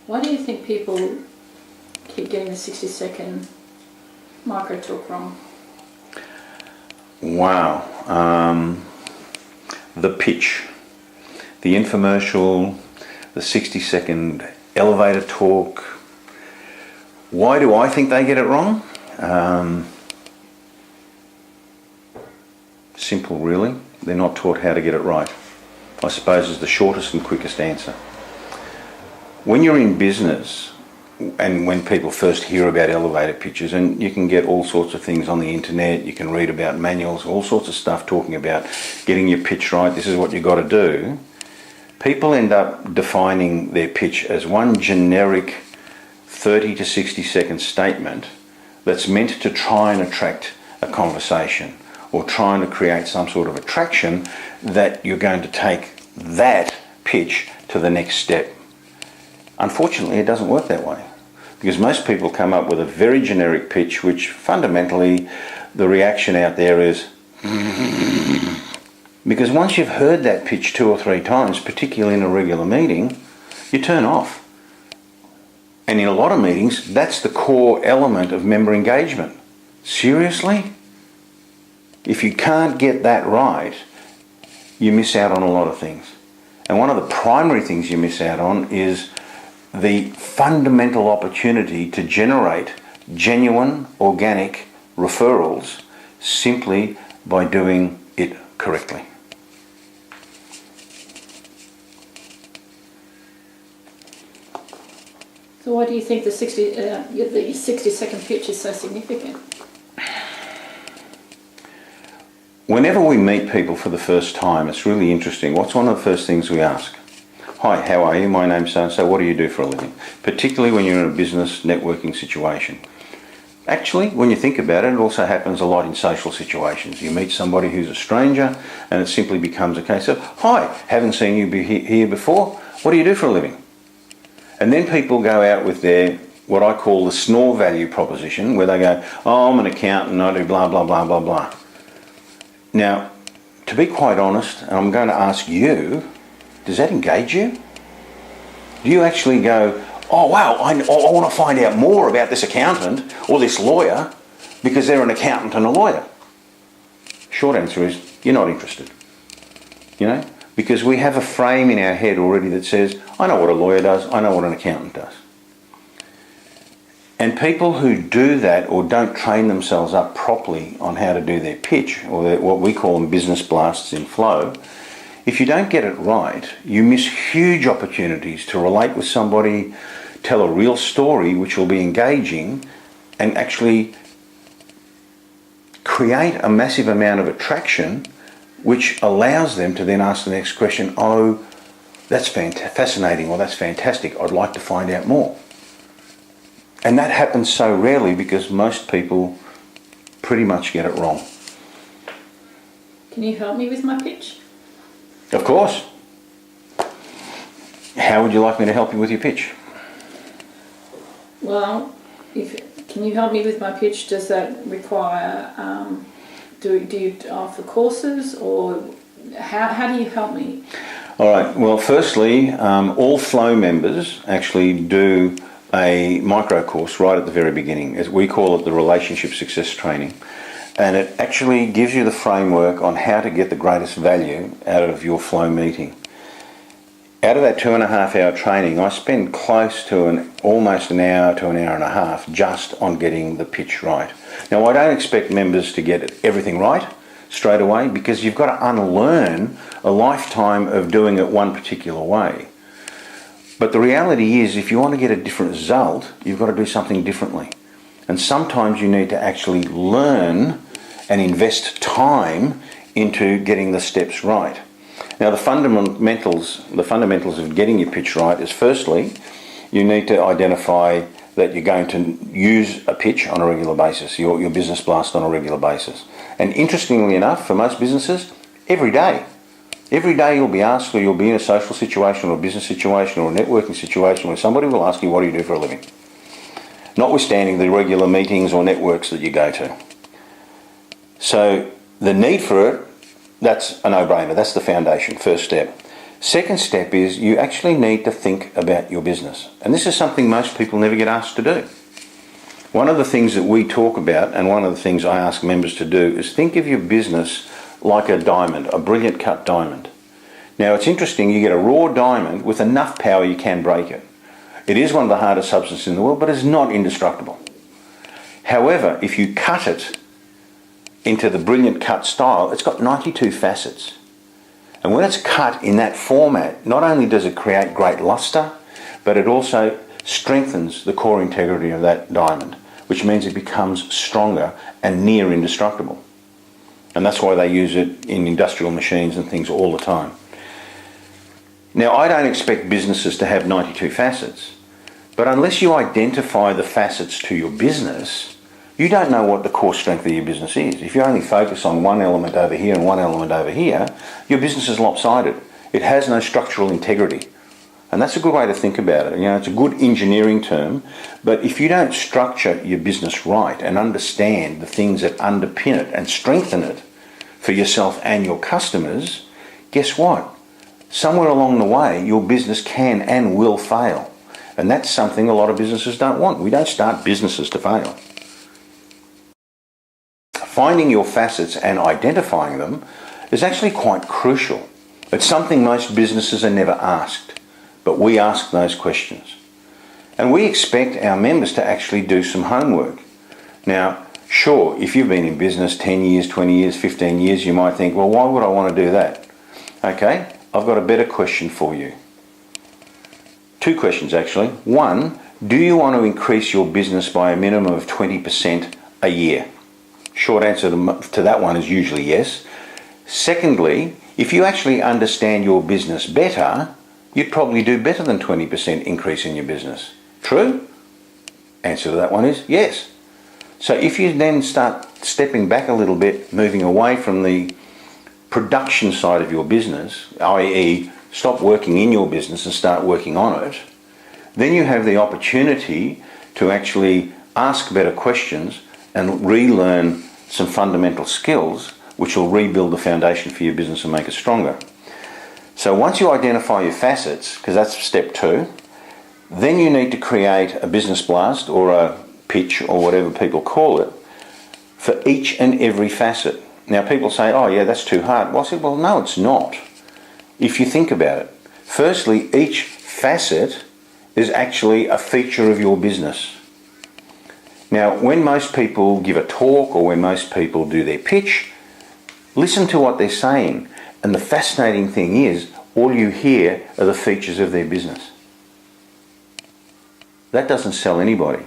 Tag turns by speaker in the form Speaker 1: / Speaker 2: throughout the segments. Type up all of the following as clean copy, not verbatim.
Speaker 1: Why do you think people keep getting the 60-second micro talk wrong?
Speaker 2: Wow. The pitch, the infomercial, the 60-second elevator talk. Why do I think they get it wrong? Simple, really. They're not taught how to get it right, I suppose, is the shortest and quickest answer. When you're in business, and when people first hear about elevator pitches, and you can get all sorts of things on the internet, you can read about manuals, all sorts of stuff talking about getting your pitch right, this is what you've got to do. People end up defining their pitch as one generic 30 to 60 second statement that's meant to try and attract a conversation or trying to create some sort of attraction that you're going to take that pitch to the next step. Unfortunately, it doesn't work that way, because most people come up with a very generic pitch, which fundamentally the reaction out there is because once you've heard that pitch 2 or 3 times, particularly in a regular meeting, you turn off. And in a lot of meetings, that's the core element of member engagement. Seriously? If you can't get that right, you miss out on a lot of things. And one of the primary things you miss out on is the fundamental opportunity to generate genuine, organic referrals simply by doing it correctly.
Speaker 1: So why do you think the 60-second pitch is so significant?
Speaker 2: Whenever we meet people for the first time, it's really interesting. What's one of the first things we ask? Hi, how are you? My name's so-and-so. What do you do for a living? Particularly when you're in a business networking situation. Actually, when you think about it, it also happens a lot in social situations. You meet somebody who's a stranger and it simply becomes a case of, hi, haven't seen you here before. What do you do for a living? And then people go out with their, what I call the snore value proposition, where they go, oh, I'm an accountant, I do blah, blah, blah, blah, blah. Now, to be quite honest, and I'm going to ask you, does that engage you? Do you actually go, oh wow, I want to find out more about this accountant or this lawyer because they're an accountant and a lawyer? Short answer is, you're not interested. You know, because we have a frame in our head already that says, I know what a lawyer does, I know what an accountant does. And people who do that or don't train themselves up properly on how to do their pitch, or what we call them business blasts in flow, if you don't get it right, you miss huge opportunities to relate with somebody, tell a real story which will be engaging, and actually create a massive amount of attraction which allows them to then ask the next question, oh, that's fascinating, or that's fantastic, I'd like to find out more. And that happens so rarely because most people pretty much get it wrong.
Speaker 1: Can you help me with my pitch?
Speaker 2: Of course. How would you like me to help you with your pitch?
Speaker 1: Well, can you help me with my pitch? Does that require, do you offer courses, or how do you help me?
Speaker 2: All right, well, firstly, all Flow members actually do a micro course right at the very beginning. As we call it, the Relationship Success Training. And it actually gives you the framework on how to get the greatest value out of your Flow meeting. Out of that 2.5 hour training, I spend close to almost an hour to an hour and a half just on getting the pitch right. Now, I don't expect members to get everything right straight away, because you've got to unlearn a lifetime of doing it one particular way. But the reality is, if you want to get a different result, you've got to do something differently. And sometimes you need to actually learn and invest time into getting the steps right. Now, the fundamentals of getting your pitch right is, firstly, you need to identify that you're going to use a pitch on a regular basis, your business blast on a regular basis. And interestingly enough, for most businesses, every day. Every day you'll be asked, or you'll be in a social situation or a business situation or a networking situation where somebody will ask you, what do you do for a living? Notwithstanding the regular meetings or networks that you go to. So the need for it, that's a no-brainer. That's the foundation, first step. Second step is you actually need to think about your business. And this is something most people never get asked to do. One of the things that we talk about, and one of the things I ask members to do, is think of your business like a diamond, a brilliant cut diamond. Now it's interesting, you get a raw diamond with enough power you can break it. It is one of the hardest substances in the world, but it's not indestructible. However, if you cut it into the brilliant cut style, it's got 92 facets. And when it's cut in that format, not only does it create great luster, but it also strengthens the core integrity of that diamond, which means it becomes stronger and near indestructible. And that's why they use it in industrial machines and things all the time. Now, I don't expect businesses to have 92 facets, but unless you identify the facets to your business, you don't know what the core strength of your business is. If you only focus on one element over here and one element over here, your business is lopsided. It has no structural integrity. And that's a good way to think about it. You know, it's a good engineering term, but if you don't structure your business right and understand the things that underpin it and strengthen it for yourself and your customers, guess what? Somewhere along the way, your business can and will fail. And that's something a lot of businesses don't want. We don't start businesses to fail. Finding your facets and identifying them is actually quite crucial. It's something most businesses are never asked, but we ask those questions. And we expect our members to actually do some homework. Now, sure, if you've been in business 10 years, 20 years, 15 years, you might think, well, why would I want to do that? Okay, I've got a better question for you. Two questions actually. One, do you want to increase your business by a minimum of 20% a year? Short answer to that one is usually yes. Secondly, if you actually understand your business better, you'd probably do better than 20% increase in your business. True? Answer to that one is yes. So if you then start stepping back a little bit, moving away from the production side of your business, i.e. stop working in your business and start working on it, then you have the opportunity to actually ask better questions and relearn some fundamental skills which will rebuild the foundation for your business and make it stronger. So once you identify your facets, because that's step 2, then you need to create a business blast or a pitch or whatever people call it for each and every facet. Now people say, oh yeah, that's too hard. Well, I said, well, no, it's not. If you think about it. Firstly, each facet is actually a feature of your business. Now, when most people give a talk or when most people do their pitch, listen to what they're saying. And the fascinating thing is, all you hear are the features of their business. That doesn't sell anybody.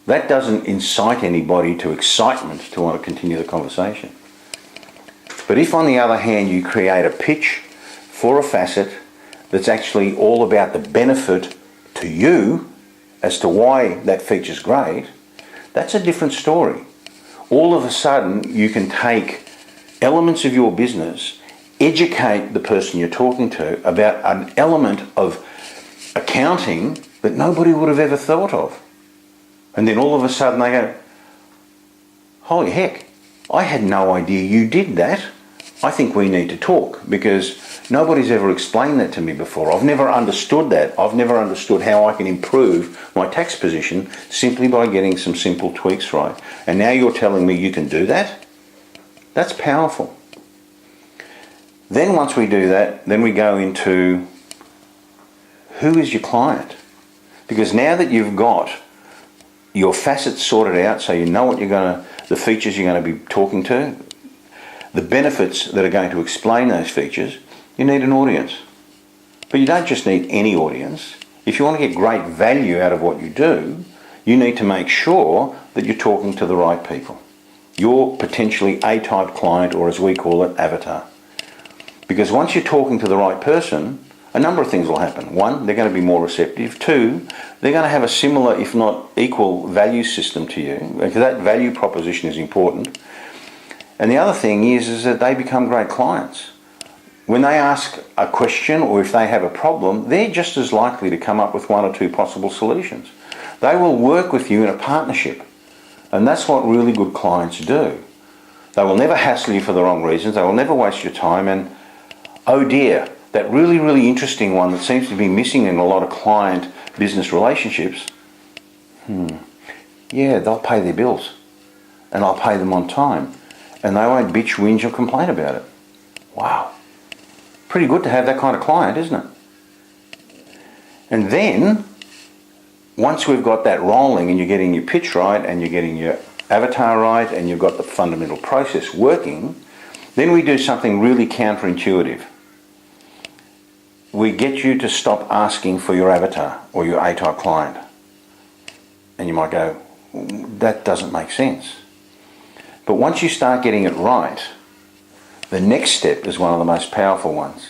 Speaker 2: That doesn't incite anybody to excitement to want to continue the conversation. But if, on the other hand, you create a pitch for a facet that's actually all about the benefit to you as to why that feature's great, that's a different story. All of a sudden, you can take elements of your business, educate the person you're talking to about an element of accounting that nobody would have ever thought of. And then all of a sudden they go, holy heck, I had no idea you did that. I think we need to talk because nobody's ever explained that to me before. I've never understood that. I've never understood how I can improve my tax position simply by getting some simple tweaks right. And now you're telling me you can do that? That's powerful. Then once we do that, then we go into who is your client? Because now that you've got your facets sorted out, so you know what the features you're going to be talking to, the benefits that are going to explain those features, you need an audience. But you don't just need any audience. If you want to get great value out of what you do, you need to make sure that you're talking to the right people. You're potentially A-type client, or as we call it, avatar. Because once you're talking to the right person, a number of things will happen. One, they're going to be more receptive. Two, they're going to have a similar, if not equal, value system to you, because that value proposition is important. And the other thing is that they become great clients. When they ask a question or if they have a problem, they're just as likely to come up with one or two possible solutions. They will work with you in a partnership. And that's what really good clients do. They will never hassle you for the wrong reasons. They will never waste your time. And oh dear, that really, really interesting one that seems to be missing in a lot of client business relationships, yeah, they'll pay their bills and I'll pay them on time and they won't bitch, whinge or complain about it. Wow. Pretty good to have that kind of client, isn't it? And then, once we've got that rolling and you're getting your pitch right and you're getting your avatar right and you've got the fundamental process working, then we do something really counterintuitive. We get you to stop asking for your avatar or your A-type client. And you might go, that doesn't make sense. But once you start getting it right, the next step is one of the most powerful ones.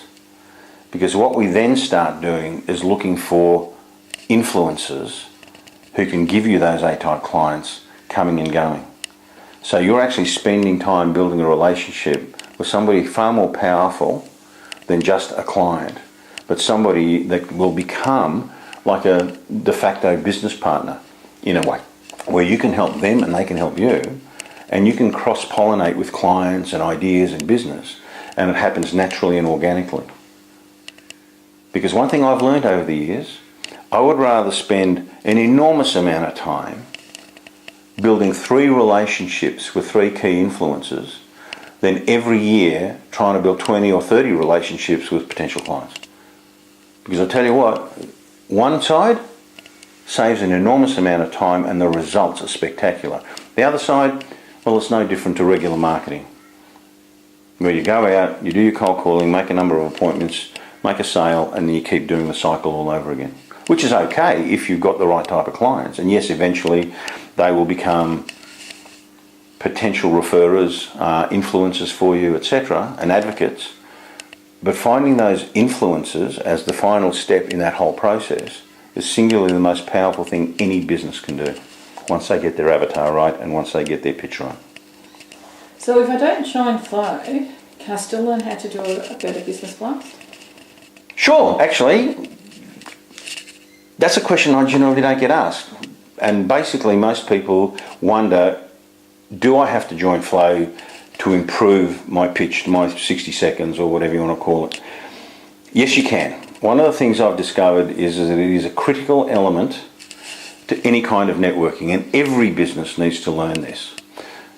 Speaker 2: Because what we then start doing is looking for influencers who can give you those A-type clients coming and going. So you're actually spending time building a relationship with somebody far more powerful than just a client, but somebody that will become like a de facto business partner in a way, where you can help them and they can help you, and you can cross-pollinate with clients and ideas and business, and it happens naturally and organically. Because one thing I've learned over the years, I would rather spend an enormous amount of time building 3 relationships with 3 key influencers than every year trying to build 20 or 30 relationships with potential clients. Because I tell you what, one side saves an enormous amount of time and the results are spectacular. The other side, well, it's no different to regular marketing, where you go out, you do your cold calling, make a number of appointments, make a sale, and then you keep doing the cycle all over again. Which is okay if you've got the right type of clients. And yes, eventually they will become potential referrers, influencers for you, etc., and advocates. But finding those influencers as the final step in that whole process is singularly the most powerful thing any business can do, once they get their avatar right and once they get their pitch right.
Speaker 1: So if I don't join Flow, can I still learn how to do a better business blast?
Speaker 2: Sure, actually, that's a question I generally don't get asked. And basically most people wonder, do I have to join Flow to improve my pitch, my 60 seconds or whatever you want to call it? Yes, you can. One of the things I've discovered is that it is a critical element to any kind of networking, and every business needs to learn this.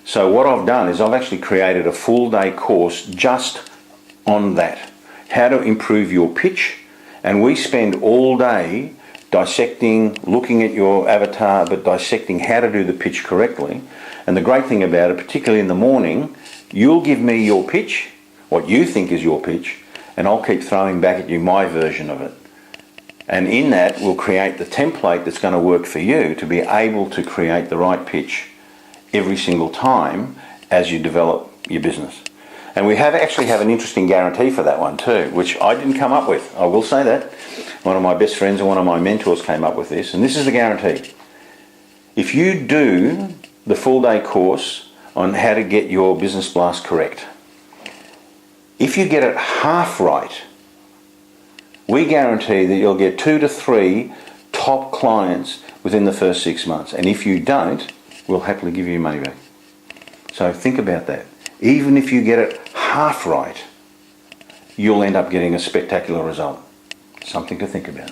Speaker 2: So what I've done is I've actually created a full day course just on that, how to improve your pitch, and we spend all day dissecting, looking at your avatar, but dissecting how to do the pitch correctly. And the great thing about it, particularly in the morning, you'll give me your pitch, what you think is your pitch, and I'll keep throwing back at you my version of it. And in that, we'll create the template that's going to work for you to be able to create the right pitch every single time as you develop your business. And we actually have an interesting guarantee for that one too, which I didn't come up with. I will say that. One of my best friends and one of my mentors came up with this, and this is the guarantee. If you do the full day course on how to get your business blast correct, if you get it half right, we guarantee that you'll get 2 to 3 top clients within the first 6 months. And if you don't, we'll happily give you your money back. So think about that. Even if you get it half right, you'll end up getting a spectacular result. Something to think about.